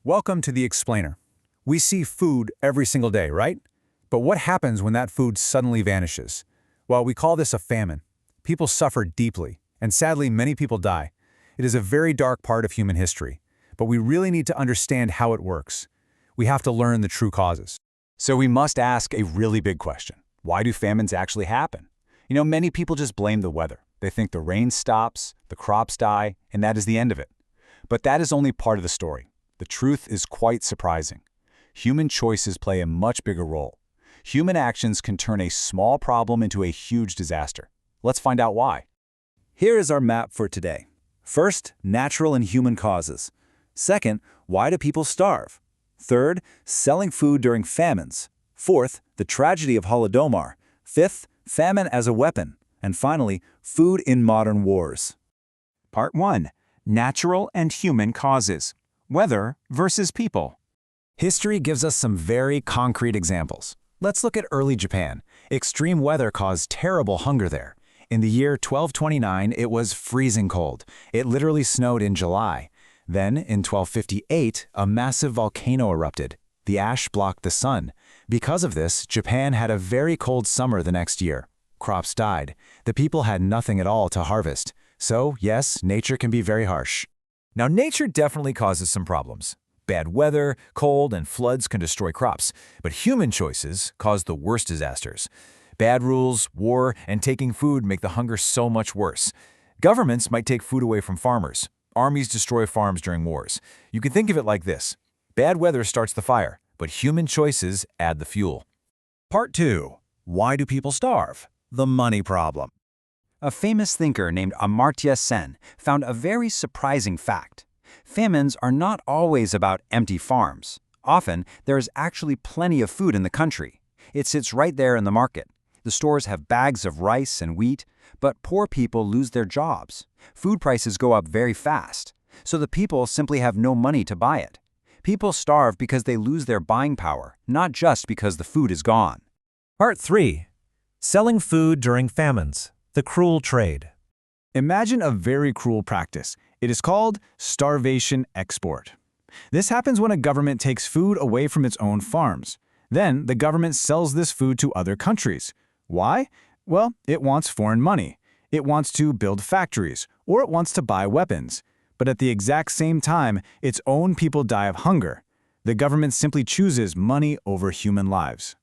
Welcome to The Explainer. We see food every single day, right? But what happens when that food suddenly vanishes? Well, we call this a famine. People suffer deeply, and sadly many people die. It is a very dark part of human history, but we really need to understand how it works. We have to learn the true causes. So we must ask a really big question. Why do famines actually happen? Many people just blame the weather. They think the rain stops, the crops die, and that is the end of it. But that is only part of the story. The truth is quite surprising. Human choices play a much bigger role. Human actions can turn a small problem into a huge disaster. Let's find out why. Here is our map for today. First, natural and human causes. Second, why do people starve? Third, selling food during famines. Fourth, the tragedy of Holodomor. Fifth, famine as a weapon. And finally, food in modern wars. Part 1. Natural and human causes. Weather versus people. History gives us some very concrete examples. Let's look at early Japan. Extreme weather caused terrible hunger there. In the year 1229, it was freezing cold. It literally snowed in July. Then, in 1258, a massive volcano erupted. The ash blocked the sun. Because of this, Japan had a very cold summer the next year. Crops died. The people had nothing at all to harvest. So, yes, nature can be very harsh. Now, nature definitely causes some problems. Bad weather, cold, and floods can destroy crops, but human choices cause the worst disasters. Bad rules, war, and taking food make the hunger so much worse. Governments might take food away from farmers. Armies destroy farms during wars. You can think of it like this. Bad weather starts the fire, but human choices add the fuel. Part 2. Why do people starve? The money problem. A famous thinker named Amartya Sen found a very surprising fact. Famines are not always about empty farms. Often, there is actually plenty of food in the country. It sits right there in the market. The stores have bags of rice and wheat, but poor people lose their jobs. Food prices go up very fast, so the people simply have no money to buy it. People starve because they lose their buying power, not just because the food is gone. Part 3. Selling food during famines. The cruel trade. Imagine a very cruel practice. It is called starvation export. This happens when a government takes food away from its own farms. Then the government sells this food to other countries. Why? Well, it wants foreign money. It wants to build factories, or it wants to buy weapons. But at the exact same time, its own people die of hunger. The government simply chooses money over human lives.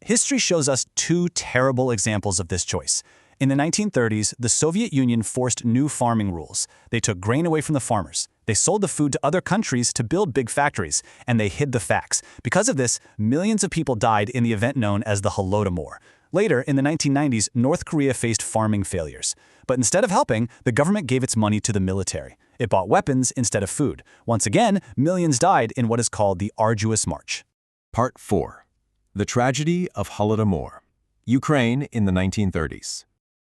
History shows us two terrible examples of this choice. In the 1930s, the Soviet Union forced new farming rules. They took grain away from the farmers. They sold the food to other countries to build big factories, and they hid the facts. Because of this, millions of people died in the event known as the Holodomor. Later, in the 1990s, North Korea faced farming failures. But instead of helping, the government gave its money to the military. It bought weapons instead of food. Once again, millions died in what is called the Arduous March. Part 4. The tragedy of Holodomor. Ukraine in the 1930s.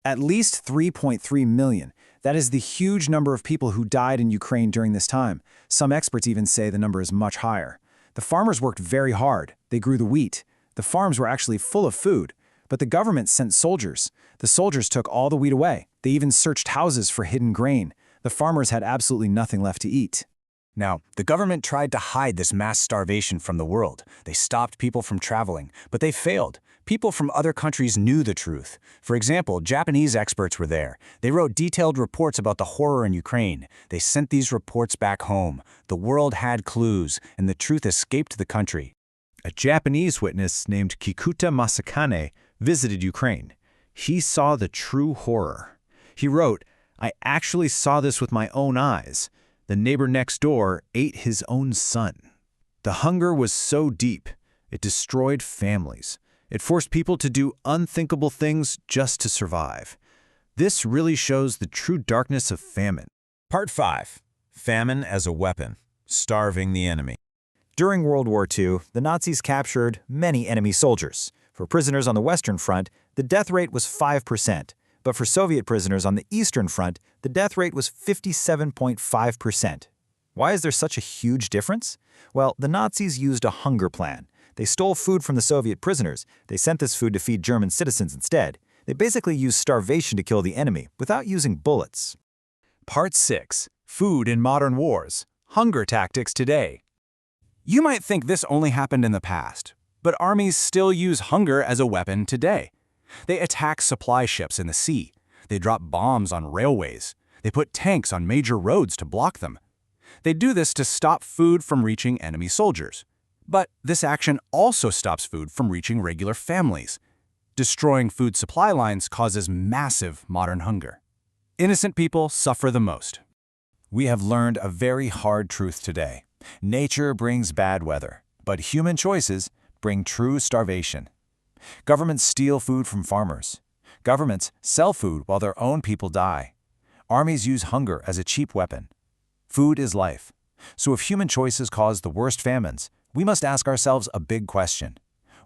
At least 3.3 million. That is the huge number of people who died in Ukraine during this time. Some experts even say the number is much higher. The farmers worked very hard. They grew the wheat. The farms were actually full of food. But the government sent soldiers. The soldiers took all the wheat away. They even searched houses for hidden grain. The farmers had absolutely nothing left to eat. Now, the government tried to hide this mass starvation from the world. They stopped people from traveling, but they failed. People from other countries knew the truth. For example, Japanese experts were there. They wrote detailed reports about the horror in Ukraine. They sent these reports back home. The world had clues, and the truth escaped the country. A Japanese witness named Kikuta Masakane visited Ukraine. He saw the true horror. He wrote, "I actually saw this with my own eyes. The neighbor next door ate his own son. The hunger was so deep, it destroyed families. It forced people to do unthinkable things just to survive. This really shows the true darkness of famine." Part 5. Famine as a weapon. Starving the enemy. During World War II, the Nazis captured many enemy soldiers. For prisoners on the Western Front, the death rate was 5%. But for Soviet prisoners on the Eastern Front, the death rate was 57.5%. Why is there such a huge difference? Well, the Nazis used a hunger plan. They stole food from the Soviet prisoners. They sent this food to feed German citizens instead. They basically used starvation to kill the enemy without using bullets. Part 6. Food in modern wars. Hunger tactics today. You might think this only happened in the past, but armies still use hunger as a weapon today. They attack supply ships in the sea. They drop bombs on railways. They put tanks on major roads to block them. They do this to stop food from reaching enemy soldiers. But this action also stops food from reaching regular families. Destroying food supply lines causes massive modern hunger. Innocent people suffer the most. We have learned a very hard truth today. Nature brings bad weather, but human choices bring true starvation. Governments steal food from farmers. Governments sell food while their own people die. Armies use hunger as a cheap weapon. Food is life. So if human choices cause the worst famines, we must ask ourselves a big question.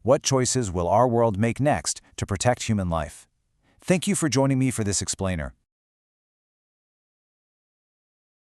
What choices will our world make next to protect human life? Thank you for joining me for this explainer.